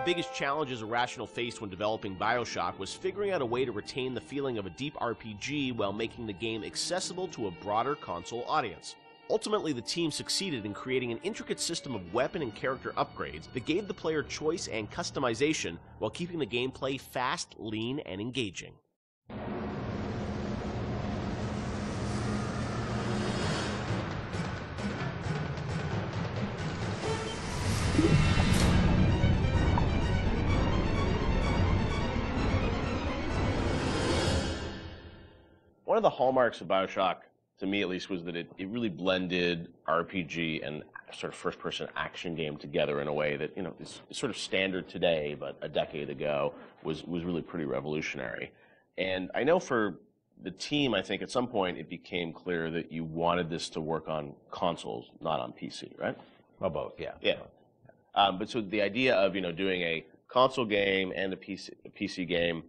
the biggest challenges Irrational faced when developing Bioshock was figuring out a way to retain the feeling of a deep RPG while making the game accessible to a broader console audience. Ultimately, the team succeeded in creating an intricate system of weapon and character upgrades that gave the player choice and customization while keeping the gameplay fast, lean, and engaging. One of the hallmarks of Bioshock, to me at least, was that it really blended RPG and sort of first-person action game together in a way that, is sort of standard today, but a decade ago was really pretty revolutionary. And I know for the team, I think at some point it became clear that you wanted this to work on consoles, not on PC, right? Well, both, yeah. Yeah. But so the idea of, doing a console game and a PC game,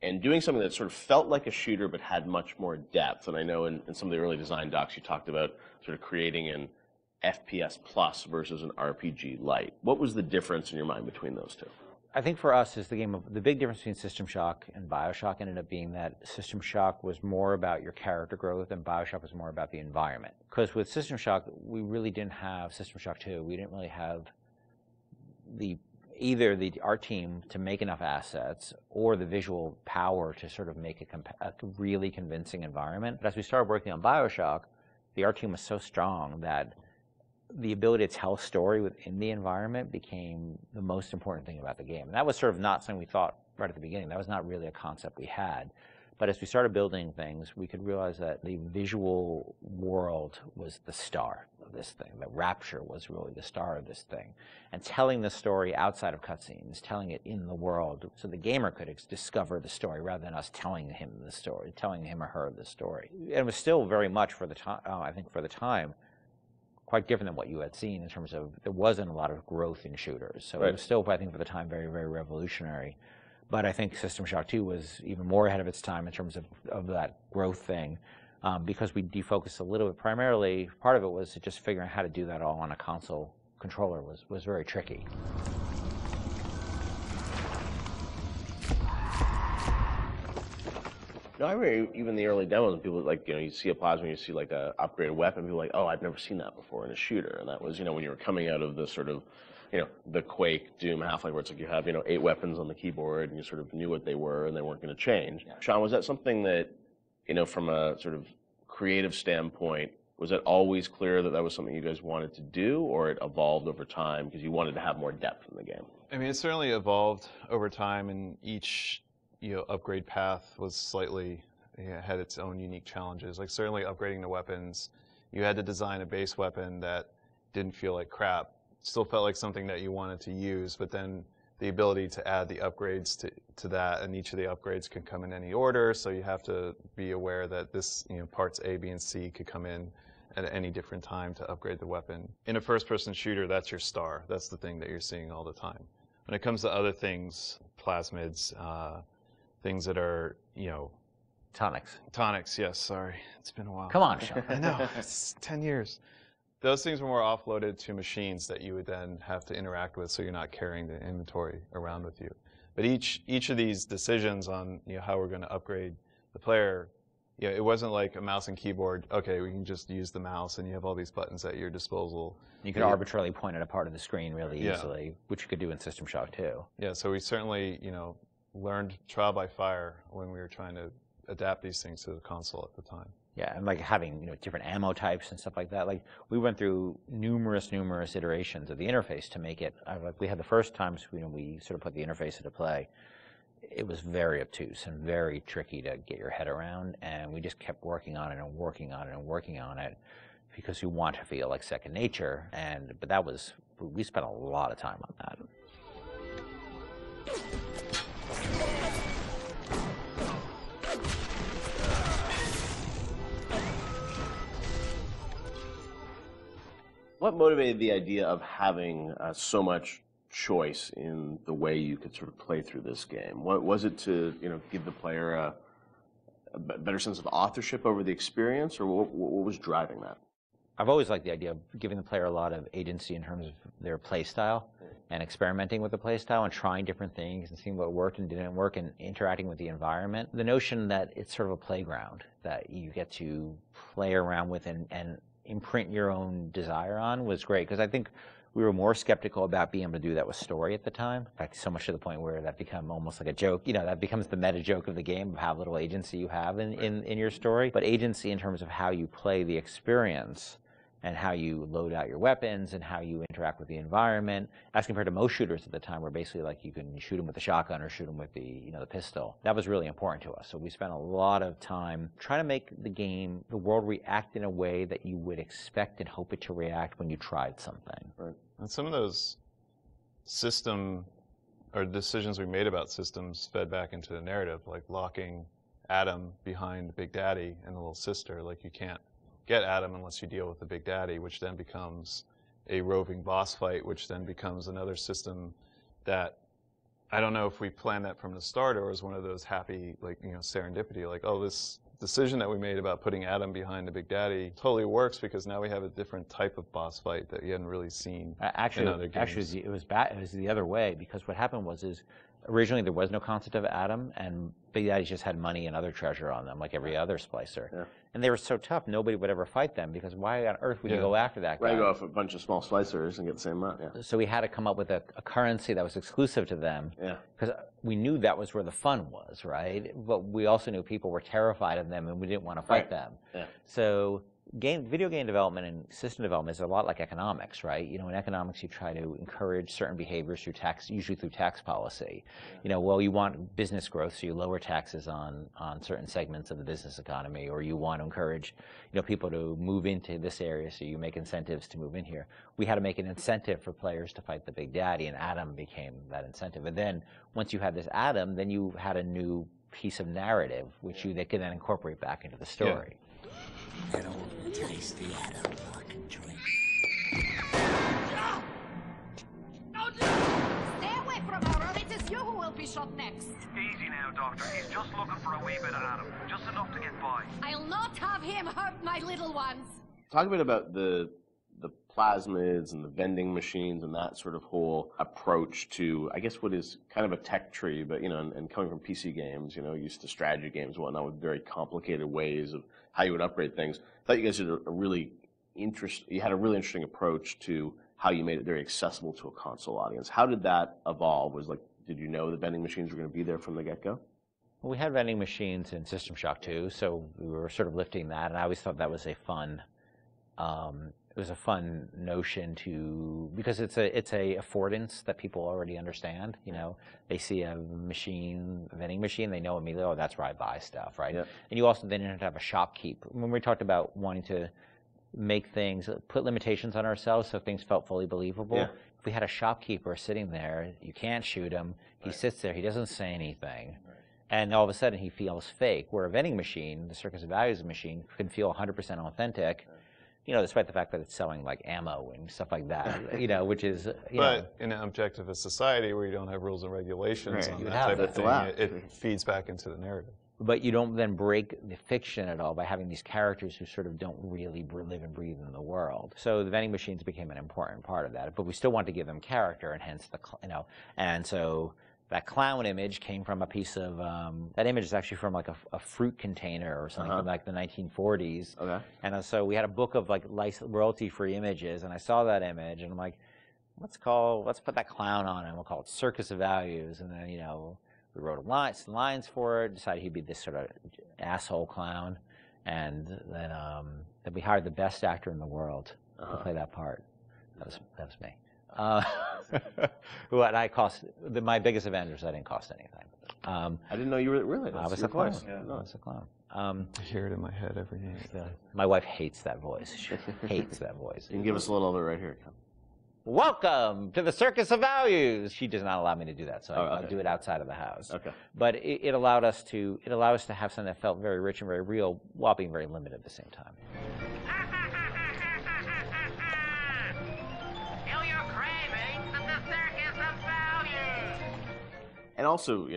and doing something that sort of felt like a shooter but had much more depth. And I know in some of the early design docs you talked about sort of creating an FPS plus versus an RPG light. What was the difference in your mind between those two? I think for us is the big difference between System Shock and Bioshock ended up being that System Shock was more about your character growth and Bioshock was more about the environment. Because with System Shock, we really didn't have System Shock 2. We didn't really have either the art team to make enough assets or the visual power to sort of make a really convincing environment. But as we started working on Bioshock, the art team was so strong that the ability to tell a story within the environment became the most important thing about the game. And that was sort of not something we thought right at the beginning. That was not really a concept we had. But as we started building things, we could realize that the visual world was the star of this thing. The Rapture was really the star of this thing. And telling the story outside of cutscenes, telling it in the world, so the gamer could discover the story rather than us telling him the story, telling him or her the story. And it was still very much, for the time, I think for the time, quite different than what you had seen in terms of there wasn't a lot of growth in shooters. So It was still, I think, for the time, very, very revolutionary. But I think System Shock 2 was even more ahead of its time in terms of that growth thing, because we defocused a little bit. Primarily, part of it was just figuring out how to do that all on a console controller was very tricky. No, I remember even the early demos, and people you see a plasma, you see like a upgraded weapon, people are like, oh, I've never seen that before in a shooter. And that was, when you were coming out of the sort of, the Quake, Doom, Half-Life, where it's like you have, 8 weapons on the keyboard, and you sort of knew what they were, and they weren't going to change. Yeah. Sean, was that something that, from a sort of creative standpoint, was it always clear that that was something you guys wanted to do, or it evolved over time because you wanted to have more depth in the game? I mean, it certainly evolved over time, and each upgrade path was slightly had its own unique challenges. Like certainly upgrading the weapons, you had to design a base weapon that didn't feel like crap. Still felt like something that you wanted to use, but then the ability to add the upgrades to that, and each of the upgrades can come in any order, so you have to be aware that this, parts A, B, and C could come in at any different time to upgrade the weapon. In a first-person shooter, that's your star. That's the thing that you're seeing all the time. When it comes to other things, plasmids, things that are, Tonics. Tonics, yes, sorry. It's been a while. Come on, Sean. I know, it's 10 years. Those things were more offloaded to machines that you would then have to interact with, so you're not carrying the inventory around with you. But each of these decisions on how we're going to upgrade the player, it wasn't like a mouse and keyboard. Okay, we can just use the mouse, and you have all these buttons at your disposal. You could arbitrarily point at a part of the screen really easily, which you could do in System Shock too. Yeah, so we certainly learned trial by fire when we were trying to adapt these things to the console at the time. Yeah, and like having different ammo types and stuff like that. Like we went through numerous iterations of the interface to make it. Like we had the first times we sort of put the interface into play. It was very obtuse and very tricky to get your head around, and we just kept working on it and working on it and working on it because you want to feel like second nature. But we spent a lot of time on that. What motivated the idea of having so much choice in the way you could sort of play through this game? What was it to give the player a better sense of authorship over the experience, or what was driving that? I've always liked the idea of giving the player a lot of agency in terms of their play style and experimenting with the play style and trying different things and seeing what worked and didn't work and interacting with the environment. The notion that it's sort of a playground that you get to play around with and imprint your own desire on was great, because I think we were more skeptical about being able to do that with story at the time. In fact, so much to the point where that become almost like a joke. You know, that becomes the meta joke of the game of how little agency you have in your story. But agency in terms of how you play the experience and how you load out your weapons and how you interact with the environment, as compared to most shooters at the time, where basically like you can shoot them with a shotgun or shoot them with the the pistol. That was really important to us. So we spent a lot of time trying to make the world react in a way that you would expect and hope it to react when you tried something. Right. And some of those system or decisions we made about systems fed back into the narrative, like locking Adam behind Big Daddy and the little sister. Like, you can't get Adam unless you deal with the Big Daddy, which then becomes a roving boss fight, which then becomes another system that I don't know if we planned that from the start or was one of those happy, like, serendipity, like, oh, this decision that we made about putting Adam behind the Big Daddy totally works because now we have a different type of boss fight that you hadn't really seen in other games. Actually, it was the other way, because what happened was originally there was no concept of Adam, and Big Daddy just had money and other treasure on them, like every other splicer. Yeah. And they were so tough, nobody would ever fight them, because why on earth would you go after that guy? Right, go off a bunch of small splicers and get the same amount, yeah. So we had to come up with a currency that was exclusive to them, because we knew that was where the fun was, right? But we also knew people were terrified of them and we didn't want to fight them. Yeah. So video game development and system development is a lot like economics, right? In economics, you try to encourage certain behaviors through tax, usually through tax policy. Well, you want business growth, so you lower taxes on certain segments of the business economy, or you want to encourage, people to move into this area, so you make incentives to move in here. We had to make an incentive for players to fight the Big Daddy, and Adam became that incentive. And then once you had this Adam, then you had a new piece of narrative, which they could then incorporate back into the story. Yeah. That old tasty Adam fucking drink. Stay away from her, or it is you who will be shot next. Easy now, Doctor. He's just looking for a wee bit of Adam. Just enough to get by. I'll not have him hurt my little ones. Talk a bit about the plasmids and the vending machines and that sort of whole approach to, I guess, what is kind of a tech tree, but, and coming from PC games, used to strategy games and whatnot with very complicated ways of how you would upgrade things. I thought you guys did a really interesting approach to how you made it very accessible to a console audience. How did that evolve? Did you know the vending machines were going to be there from the get-go? Well, we had vending machines in System Shock 2, so we were sort of lifting that, and I always thought that was a fun notion because it's a affordance that people already understand. They see a vending machine, they know immediately, oh, that's where I buy stuff, right? Yeah. And you also then have to have a shopkeep. When we talked about wanting to make things, put limitations on ourselves so things felt fully believable. Yeah. If we had a shopkeeper sitting there, you can't shoot him. He sits there, he doesn't say anything. Right. And all of a sudden he feels fake. Where a vending machine, the Circus of Values machine, can feel 100% authentic. Right. Despite the fact that it's selling like ammo and stuff like that, which is, But in an objectivist society where you don't have rules and regulations on that type of thing, it feeds back into the narrative. But you don't then break the fiction at all by having these characters who sort of don't really live and breathe in the world. So the vending machines became an important part of that, but we still want to give them character, and hence and so that clown image came from a piece of, that image is actually from like a fruit container or something from like the 1940s. Okay. And so we had a book of like royalty-free images, and I saw that image, and I'm like, let's put that clown on it, and we'll call it Circus of Values. And then, we wrote some lines for it, decided he'd be this sort of asshole clown, and then we hired the best actor in the world to play that part. That was me. My biggest Avengers, I didn't cost anything. I didn't know you were really. I was a clown. Yeah. I was a clown. I hear it in my head every day. My wife hates that voice. She hates that voice. You can give us a little of it right here. Welcome to the Circus of Values. She does not allow me to do that, so I do it outside of the house. Okay. But it allowed us to have something that felt very rich and very real, while being very limited at the same time. And also,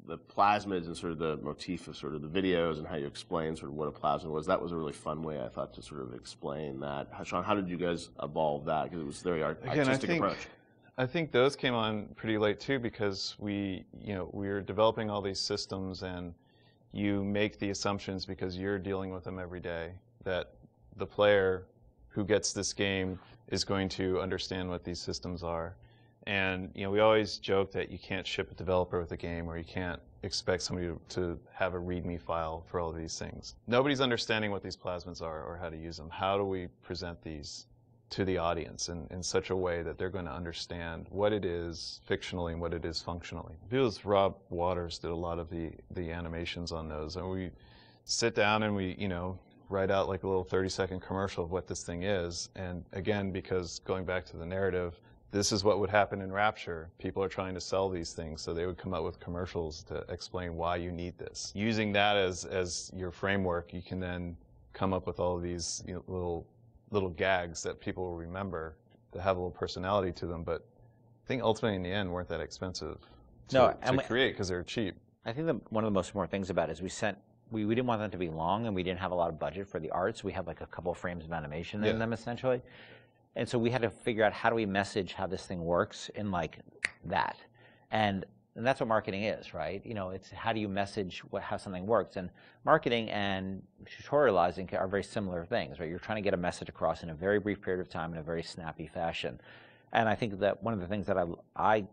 the plasmids and sort of the motif of sort of the videos and how you explain sort of what a plasmid was. That was a really fun way, I thought, to sort of explain that. Sean, how did you guys evolve that? Because it was a very artistic approach. I think those came on pretty late too, because we were developing all these systems, and you make the assumptions because you're dealing with them every day that the player who gets this game is going to understand what these systems are. And we always joke that you can't ship a developer with a game, or you can't expect somebody to have a README file for all of these things. Nobody's understanding what these plasmids are or how to use them. How do we present these to the audience in such a way that they're going to understand what it is fictionally and what it is functionally? I feel as Rob Waters did a lot of the animations on those, and we sit down and we write out like a little 30-second commercial of what this thing is. And again, because going back to the narrative, this is what would happen in Rapture. People are trying to sell these things, so they would come up with commercials to explain why you need this. Using that as your framework, you can then come up with all of these little gags that people will remember that have a little personality to them. But I think ultimately in the end weren't that expensive to create, because they're cheap. I think that one of the most important things about it is we didn't want them to be long, and we didn't have a lot of budget for the arts. We had like a couple of frames of animation in them essentially. And so we had to figure out, how do we message how this thing works in like that. And that's what marketing is, right? It's how do you message how something works. And marketing and tutorializing are very similar things, right? You're trying to get a message across in a very brief period of time in a very snappy fashion. And I think that one of the things that I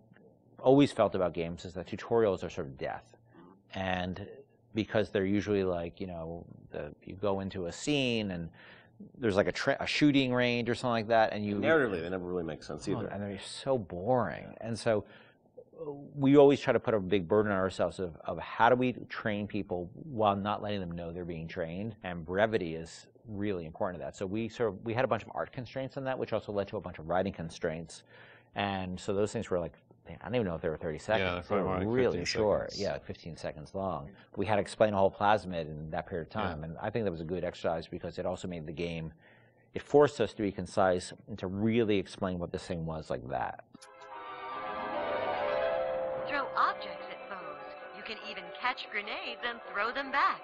always felt about games is that tutorials are sort of death. And because they're usually like, you go into a scene and there's like a shooting range or something like that, and narratively they never really make sense either. And they're so boring. And so we always try to put a big burden on ourselves of how do we train people while not letting them know they're being trained, and brevity is really important to that. So we had a bunch of art constraints on that, which also led to a bunch of writing constraints. And so those things were like, I don't even know if they were 30 seconds. Yeah, they were like really short. Seconds. Yeah, like 15 seconds long. We had to explain a whole plasmid in that period of time. And I think that was a good exercise, because it also made the game, it forced us to be concise and to really explain what this thing was like that. Throw objects at foes. You can even catch grenades and throw them back.